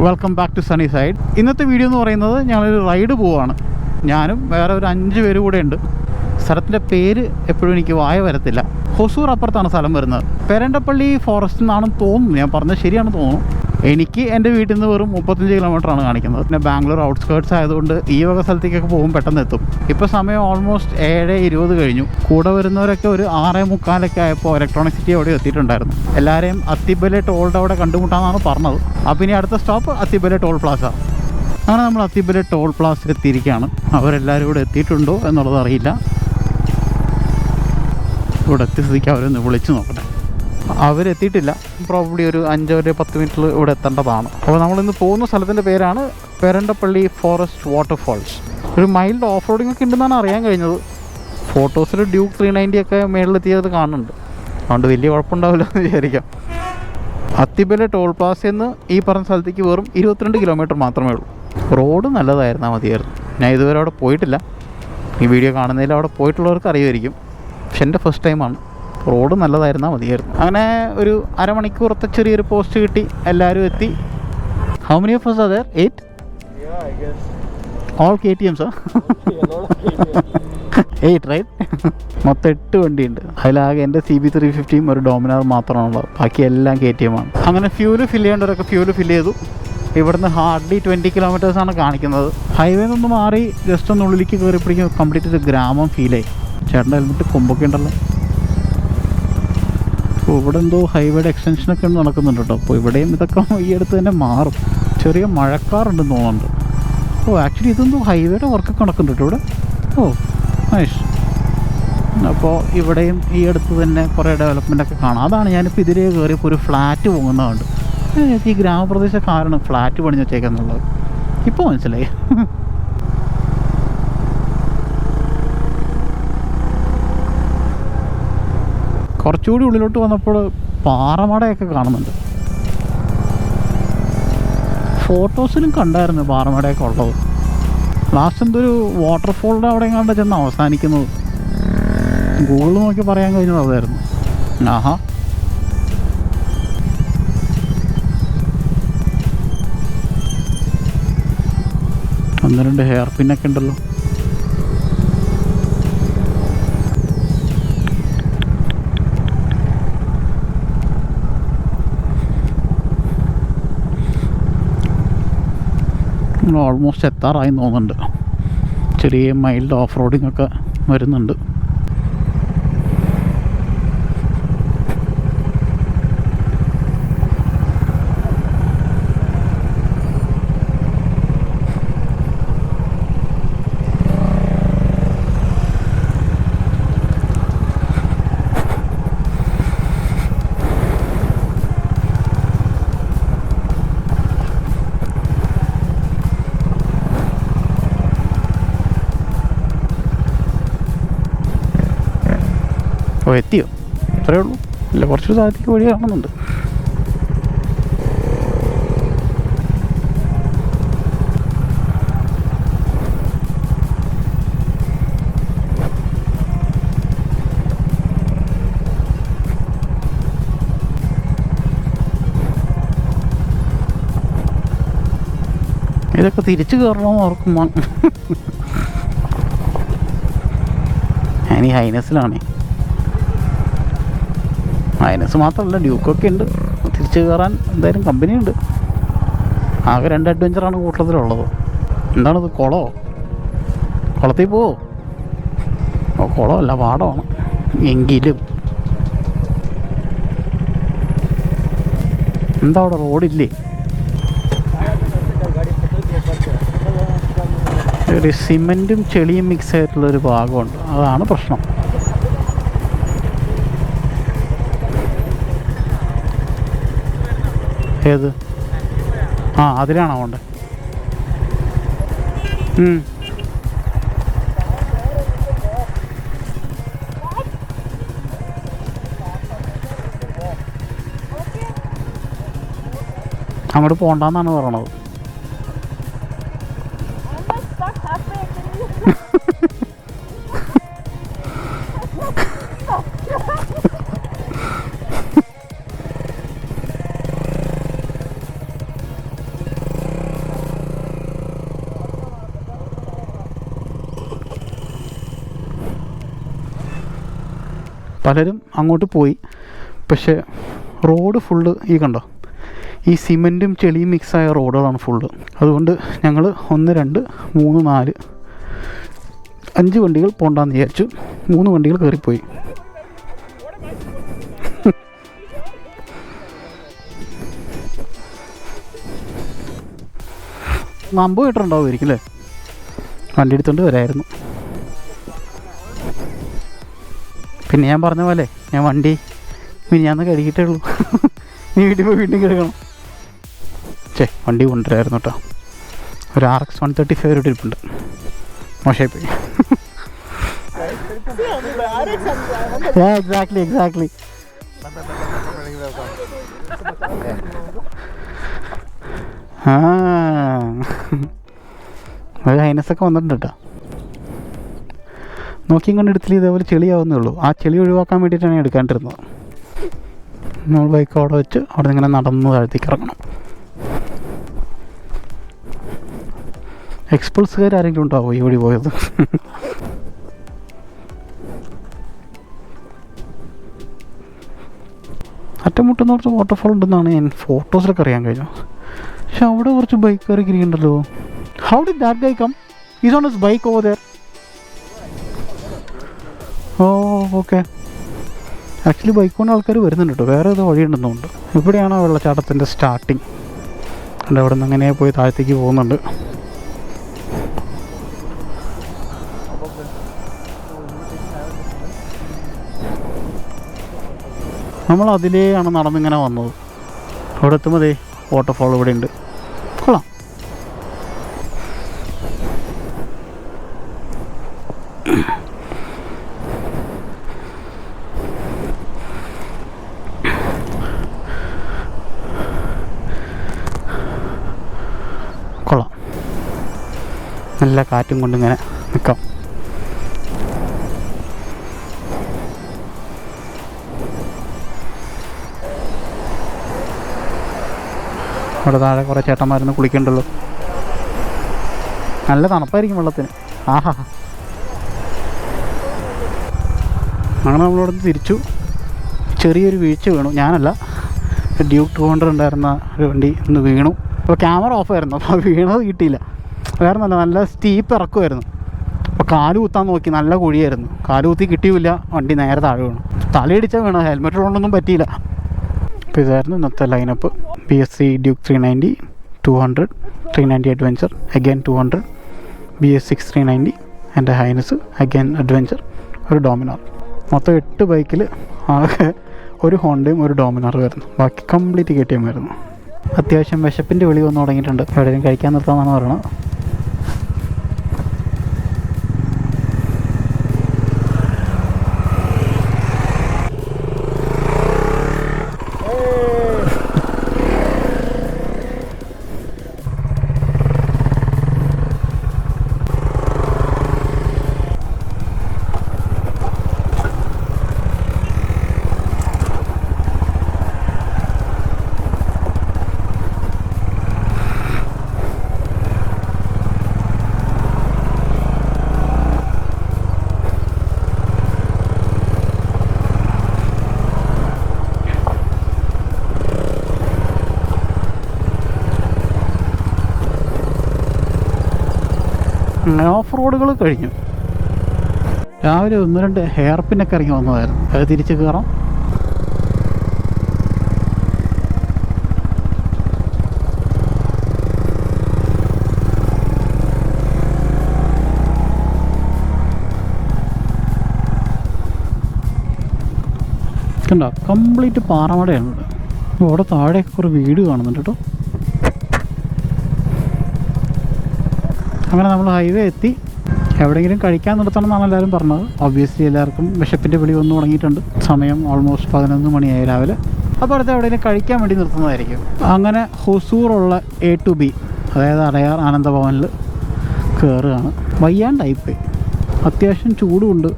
Welcome back to Sunny side. ഇന്നത്തെ video എന്ന് പറയുന്നത് ഞങ്ങളൊരു റൈഡ് പോവുകയാണ്. ഞാനും വേറെ ഒരു 5 പേര് കൂടെ ഉണ്ട്. സ്ഥലത്തിൻ്റെ പേര് എപ്പോഴും എനിക്ക് വായ വരത്തില്ല. ഹൊസൂർ അപ്പുറത്താണ് സ്ഥലം വരുന്നത്. പെരണ്ടപ്പള്ളി ഫോറസ്റ്റ് എന്നാണെന്ന് തോന്നുന്നു. ഞാൻ പറഞ്ഞത് ശരിയാണെന്ന് തോന്നുന്നു. എനിക്ക് എൻ്റെ വീട്ടിൽ നിന്ന് വെറും 35 കിലോമീറ്ററാണ് കാണിക്കുന്നത്. പിന്നെ ബാംഗ്ലൂർ ഔട്ട്സ്കേർട്സ് ആയതുകൊണ്ട് ഈ വക സ്ഥലത്തേക്കൊക്കെ പോകും പെട്ടെന്ന് എത്തും. ഇപ്പോൾ സമയം ഓൾമോസ്റ്റ് 7:20 കഴിഞ്ഞു. കൂടെ വരുന്നവരൊക്കെ ഒരു 6:45 ആയപ്പോൾ ഇലക്ട്രോണിക് സിറ്റി അവിടെ എത്തിയിട്ടുണ്ടായിരുന്നു. എല്ലാവരെയും അത്തിബലെ ടോളിൻ്റെ അവിടെ കണ്ടുമുട്ടാമെന്നാണ് പറഞ്ഞത്. അപ്പോൾ ഇനി അടുത്ത സ്റ്റോപ്പ് അത്തിബലെ ടോൾ പ്ലാസ. അങ്ങനെ നമ്മൾ അത്തിബലെ ടോൾ പ്ലാസയിൽ എത്തിയിരിക്കുകയാണ്. അവരെല്ലാവരും ഇവിടെ എത്തിയിട്ടുണ്ടോ എന്നുള്ളത് അറിയില്ല. ഇവിടെ എത്തി സ്ഥിതിക്ക് അവരൊന്ന് വിളിച്ച് നോക്കട്ടെ. അവരെത്തിയിട്ടില്ല. പ്രോബബ്ലി ഒരു 5-10 മിനിറ്റിൽ ഇവിടെ എത്തേണ്ടതാണ്. അപ്പോൾ നമ്മളിന്ന് പോകുന്ന സ്ഥലത്തിൻ്റെ പേരാണ് പെരണ്ടപ്പള്ളി ഫോറസ്റ്റ് വാട്ടർഫാൾസ്. ഒരു മൈൽഡ് ഓഫ് റോഡിംഗ് ഒക്കെ ഉണ്ടെന്നാണ് അറിയാൻ കഴിഞ്ഞത്. ഫോട്ടോസിൽ ഡ്യൂക്ക് 390 ഒക്കെ മേളിലെത്തിയത് കാണുന്നുണ്ട്. അതുകൊണ്ട് വലിയ കുഴപ്പമുണ്ടാവില്ല എന്ന് വിചാരിക്കാം. അത്തിബലെ ടോൾ പ്ലാസയിൽ നിന്ന് ഈ പറഞ്ഞ സ്ഥലത്തേക്ക് വെറും 22 കിലോമീറ്റർ മാത്രമേ ഉള്ളൂ. റോഡ് നല്ലതായിരുന്നാൽ മതിയായിരുന്നു. ഞാൻ ഇതുവരെ അവിടെ പോയിട്ടില്ല. ഈ വീഡിയോ കാണുന്നതിൽ അവിടെ പോയിട്ടുള്ളവർക്ക് അറിയുമായിരിക്കും. പക്ഷെ എൻ്റെ ഫസ്റ്റ് ടൈമാണ്. റോഡ് നല്ലതായിരുന്നാൽ മതിയായിരുന്നു. അങ്ങനെ ഒരു അരമണിക്കൂറത്തെ ചെറിയൊരു പോസ്റ്റ് കിട്ടി. എല്ലാവരും എത്തി. How many of us are there? 8? Yeah, I guess. All KTMs, huh? Okay, a lot of KTM. 8, right? മൊത്തം 8 വണ്ടിയുണ്ട്. അതിലാകെ എൻ്റെ CB350 ഒരു ഡോമിനാർ മാത്രമാണുള്ളത്. ബാക്കി എല്ലാം KTM ആണ്. അങ്ങനെ ഫ്യൂല് ഫില്ല് ചെയ്യേണ്ടവരൊക്കെ ഫ്യൂല് ഫില്ല് ചെയ്തു. ഇവിടുന്ന് ഹാർഡ്ലി 20 കിലോമീറ്റേഴ്സാണ് കാണിക്കുന്നത്. ഹൈവേ നിന്ന് മാറി ജസ്റ്റ് ഒന്ന് ഉള്ളിലേക്ക് കയറിപ്പിടിക്കും. കംപ്ലീറ്റ് ഒരു ഗ്രാമം ഫീലായി. ചേട്ടൻ്റെ ഹെൽമെറ്റ് കൊമ്പൊക്കെ ഉണ്ടല്ലോ. അപ്പോൾ ഇവിടെ എന്തോ ഹൈവേയുടെ എക്സ്റ്റൻഷനൊക്കെ നടക്കുന്നുണ്ട് കേട്ടോ. അപ്പോൾ ഇവിടെയും ഇതൊക്കെ ഈ അടുത്ത് തന്നെ മാറും. ചെറിയ മഴക്കാറുണ്ടെന്ന് തോന്നുന്നുണ്ട്. ഓ ആക്ച്വലി ഇതെന്തോ ഹൈവേയുടെ വർക്കൊക്കെ നടക്കുന്നുണ്ട് കേട്ടോ ഇവിടെ. ഓ നൈസ്. അപ്പോൾ ഇവിടെയും ഈ അടുത്ത് തന്നെ കുറേ ഡെവലപ്മെൻറ്റൊക്കെ കാണാം. അതാണ് ഞാനിപ്പോൾ ഇതിലേ കയറിയപ്പോൾ ഒരു ഫ്ലാറ്റ് പോകുന്നതുകൊണ്ട് ഈ ഗ്രാമപ്രദേശക്കാരാണ് ഫ്ലാറ്റ് പണിഞ്ഞ് വെച്ചേക്കെന്നുള്ളത് ഇപ്പോൾ മനസ്സിലായി. കുറച്ചുകൂടി ഉള്ളിലോട്ട് വന്നപ്പോൾ പാറമടയൊക്കെ കാണുന്നുണ്ട്. ഫോട്ടോസിലും കണ്ടായിരുന്നു പാറമടയൊക്കെ ഉള്ളത്. ലാസ്റ്റ് എന്തൊരു വാട്ടർഫോളിൻ്റെ അവിടെ എങ്ങാണ്ട് ചെന്ന് അവസാനിക്കുന്നത്. ഗൂഗിൾ നോക്കി പറയാൻ കഴിഞ്ഞത് അതായിരുന്നു. ആഹാ, ഒന്ന് രണ്ട് ഹെയർ പിന്നൊക്കെ ഉണ്ടല്ലോ. ഓൾമോസ്റ്റ് എത്താറായി തോന്നുന്നുണ്ട്. ചെറിയ മൈൽഡ് ഓഫ് റോഡിംഗ് ഒക്കെ വരുന്നുണ്ട്. ഓ എത്തിയോ? അത്രയേ ഉള്ളൂ. ഇല്ല, കുറച്ച് താഴത്തേക്ക് വഴി കാണുന്നുണ്ട്. ഇതൊക്കെ തിരിച്ചു കയറണമെന്ന് ഓർക്കുമ്പോൾ ഞാൻ ഈ ഹൈനസിലാണേ. ഹൈനസ് മാത്രമല്ല, ഡ്യൂക്കൊക്കെ ഉണ്ട്. തിരിച്ച് കയറാൻ എന്തായാലും കമ്പനി ഉണ്ട്. ആകെ 2 അഡ്വഞ്ചറാണ് കൂട്ടത്തിലുള്ളത്. എന്താണിത്, കുളമോ? കുളത്തിൽ പോവോ? ഓ കുളമല്ല, പാടമാണ്. എങ്കിലും എന്താ അവിടെ റോഡില്ലേ? ഒരു സിമെൻറ്റും ചെളിയും മിക്സ് ആയിട്ടുള്ളൊരു ഭാഗമുണ്ട്. അതാണ് പ്രശ്നം. ഏത്? ആ അതിലാണോ കൊണ്ട്? അങ്ങോട്ട് പോണ്ടെന്നാണ് പറയണത്. പലരും അങ്ങോട്ട് പോയി. പക്ഷേ റോഡ് ഫുള്ള് ഈ കണ്ടോ, ഈ സിമെൻറ്റും ചെളിയും മിക്സായ റോഡുകളാണ് ഫുള്ള്. അതുകൊണ്ട് ഞങ്ങൾ 1 2 3 4 5 വണ്ടികൾ പോകണ്ടെന്ന് വിചാരിച്ചു. 3 വണ്ടികൾ കയറിപ്പോയി. നമ്പ് കിട്ടുണ്ടാവുമായിരിക്കും അല്ലേ? വണ്ടി എടുത്തുകൊണ്ട് വരായിരുന്നു. പിന്നെ ഞാൻ പറഞ്ഞ പോലെ ഞാൻ വണ്ടി മിനിഞ്ഞാന്ന് കഴുകിയിട്ടേ ഉള്ളൂ. നീ വീട്ടിൽ പോയി വീണ്ടും കഴുകണം. വണ്ടി കൊണ്ടുവരായിരുന്നു കേട്ടോ. ഒരു RX 135 ഇവിടെ ഇരിപ്പുണ്ട്. മോശമായിപ്പോയി. എക്സാക്ട്ലി ഒരു ഹൈനസൊക്കെ വന്നിട്ടുണ്ട് കേട്ടോ. നോക്കിയും കണ്ടെടുത്തില്ല, ഇതേപോലെ ചെളിയാവുന്നേ ഉള്ളൂ. ആ ചെളി ഒഴിവാക്കാൻ വേണ്ടിയിട്ടാണ് ഞാൻ എടുക്കാണ്ടിരുന്നത്. നമ്മൾ ബൈക്ക് അവിടെ വെച്ച് അവിടെ നിന്ന് ഇങ്ങനെ നടന്ന് താഴത്തേക്ക് ഇറങ്ങണം. എക്സ്പൾസുകാർ ആരെങ്കിലും ഉണ്ടാവോ ഈ വഴി പോയത്? അറ്റമുട്ടുന്ന കുറച്ച് വാട്ടർഫോൾ ഉണ്ടെന്നാണ് ഞാൻ ഫോട്ടോസിലൊക്കെ അറിയാൻ കഴിഞ്ഞു. പക്ഷെ അവിടെ കുറച്ച് ബൈക്കുകാരൊക്കെ ഇരിക്കുന്നുണ്ടല്ലോ. How did that guy come? Is on his bike over there. Oh okay. Actually bike കൊണ്ട് ആൾക്കാർ വരുന്നുണ്ട് കേട്ടോ. വേറെ ഏതോ വഴിയുണ്ടെന്നുണ്ട്. ഇവിടെയാണ് വെള്ളച്ചാട്ടത്തിൻ്റെ സ്റ്റാർട്ടിങ്. അവിടെ അവിടെ നിന്ന് അങ്ങനെ പോയി താഴത്തേക്ക് പോകുന്നുണ്ട്. നമ്മൾ അതിലെയാണ് നടന്നിങ്ങനെ വന്നത്. അവിടെ എത്തുമ്പോൾ വാട്ടർഫോൾ ഇവിടെ ഉണ്ട്. കൊള്ളാം. കൊള്ളാം. നല്ല കാറ്റും കൊണ്ടിങ്ങനെ നിൽക്കാം. അവിടെ താഴെ കുറേ ചേട്ടന്മാരൊന്ന് കുളിക്കണ്ടല്ലോ. നല്ല തണുപ്പായിരിക്കും വെള്ളത്തിന്. ആഹാ. അങ്ങനെ നമ്മളോട് തിരിച്ചു. ചെറിയൊരു വീഴ്ച വീണു. ഞാനല്ല, ഡ്യൂക്ക് 200 ഉണ്ടായിരുന്ന ഒരു വണ്ടി ഇന്ന് വീണു. അപ്പോൾ ക്യാമറ ഓഫായിരുന്നു. അപ്പോൾ വീണത് കിട്ടിയില്ല. വേറെ നല്ല സ്റ്റീപ്പ് ഇറക്കുമായിരുന്നു. അപ്പോൾ കാല് കുത്താൻ നോക്കി, നല്ല കുഴിയായിരുന്നു. കാല് കുത്തി കിട്ടിയില്ല. വണ്ടി നേരെ താഴെ വീണു. തലയിടിച്ചാൽ വീണു. ഹെൽമെറ്റ് ഉള്ളതൊന്നും പറ്റിയില്ല. അപ്പോൾ ഇതായിരുന്നു ഇന്നത്തെ lineup. BSc Duke 390, 200, 390 adventure, again 200, BS6 390 എൻ്റെ ഹൈനസ്, അഗൈൻ അഡ്വഞ്ചർ, ഒരു ഡോമിനാർ. മൊത്തം 8 ബൈക്കിൽ ആകെ ഒരു ഹോണ്ടയും ഒരു ഡോമിനാറും ആയിരുന്നു. ബാക്കി കംപ്ലീറ്റ് KTM ആയിരുന്നു. അത്യാവശ്യം വിശപ്പിൻ്റെ വിളി വന്ന് തുടങ്ങിയിട്ടുണ്ട്. എവിടെയും കഴിക്കാൻ നിർത്താമെന്നാണ് പറയുന്നത്. അങ്ങനെ ഓഫ് റോഡുകൾ കഴിഞ്ഞു. രാവിലെ 1-2 ഹെയർ പിന്നൊക്കെ ഇറങ്ങി വന്നതായിരുന്നു. അത് തിരിച്ച് കയറാം. കണ്ടോ, കംപ്ലീറ്റ് പാറമടയാണ് ഇവിടെ. ഇവിടെ താഴെ കുറേ വീട് കാണുന്നുണ്ട് കേട്ടോ. അങ്ങനെ നമ്മൾ ഹൈവേ എത്തി. എവിടെയെങ്കിലും കഴിക്കാൻ നിർത്തണം എന്നാണ് എല്ലാവരും പറഞ്ഞത്. ഒബ്വിയസ്ലി എല്ലാവർക്കും വിശപ്പിൻ്റെ വിളി വന്നു തുടങ്ങിയിട്ടുണ്ട്. സമയം ഓൾമോസ്റ്റ് 11 മണിയായി രാവിലെ. അപ്പോൾ അടുത്ത് എവിടെയെങ്കിലും കഴിക്കാൻ വേണ്ടി നിർത്തുന്നതായിരിക്കും. അങ്ങനെ ഹൊസൂറുള്ള A to B, അതായത് അടയാർ ആനന്ദഭവനിൽ കയറുകയാണ്. വയ്യാണ്ടായിപ്പോയി. അത്യാവശ്യം ചൂടുമുണ്ട്,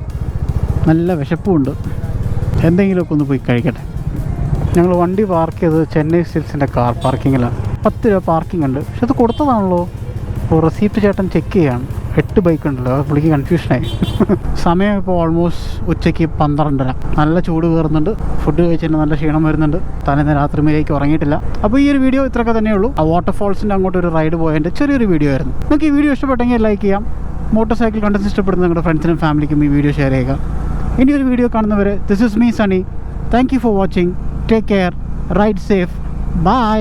നല്ല വിശപ്പുമുണ്ട്. എന്തെങ്കിലുമൊക്കെ ഒന്ന് പോയി കഴിക്കട്ടെ. ഞങ്ങൾ വണ്ടി പാർക്ക് ചെയ്തത് ചെന്നൈ സിൽസിൻ്റെ കാർ പാർക്കിങ്ങിലാണ്. 10 രൂപ പാർക്കിംഗ് ഉണ്ട്. പക്ഷെ അത് കൊടുത്തതാണല്ലോ. അപ്പോൾ റെസീപ്റ്റ് ചേട്ടൻ ചെക്ക് ചെയ്യാണ്. 8 ബൈക്ക് ഉണ്ടല്ലോ, പുള്ളിക്ക് കൺഫ്യൂഷനായി. സമയം ഇപ്പോൾ ഓൾമോസ്റ്റ് ഉച്ചയ്ക്ക് 12:30. നല്ല ചൂട് കയറുന്നുണ്ട്, ഫുഡ് കഴിച്ചിട്ട് നല്ല ക്ഷീണം വരുന്നുണ്ട്, തലേന്ന് രാത്രി മേലേക്ക് ഉറങ്ങിയിട്ടില്ല. അപ്പോൾ ഈ ഒരു വീഡിയോ ഇത്രയൊക്കെ തന്നെയുള്ളൂ. ആ വാട്ടർഫോൾസിൻ്റെ അങ്ങോട്ട് ഒരു റൈഡ് പോയതിൻ്റെ ചെറിയൊരു വീഡിയോ ആയിരുന്നു. നിങ്ങൾക്ക് ഈ വീഡിയോ ഇഷ്ടപ്പെട്ടെങ്കിൽ ലൈക്ക് ചെയ്യാം. മോട്ടോർ സൈക്കിൾ കണ്ടന്റ് ഇഷ്ടപ്പെടുന്ന നിങ്ങളുടെ ഫ്രണ്ട്സിനും ഫാമിലിക്കും ഈ വീഡിയോ ഷെയർ ചെയ്യുക. ഇനി ഒരു വീഡിയോ കാണുന്നവരെ, this is me Sunny. Thank you for watching. Take care. Ride safe. By.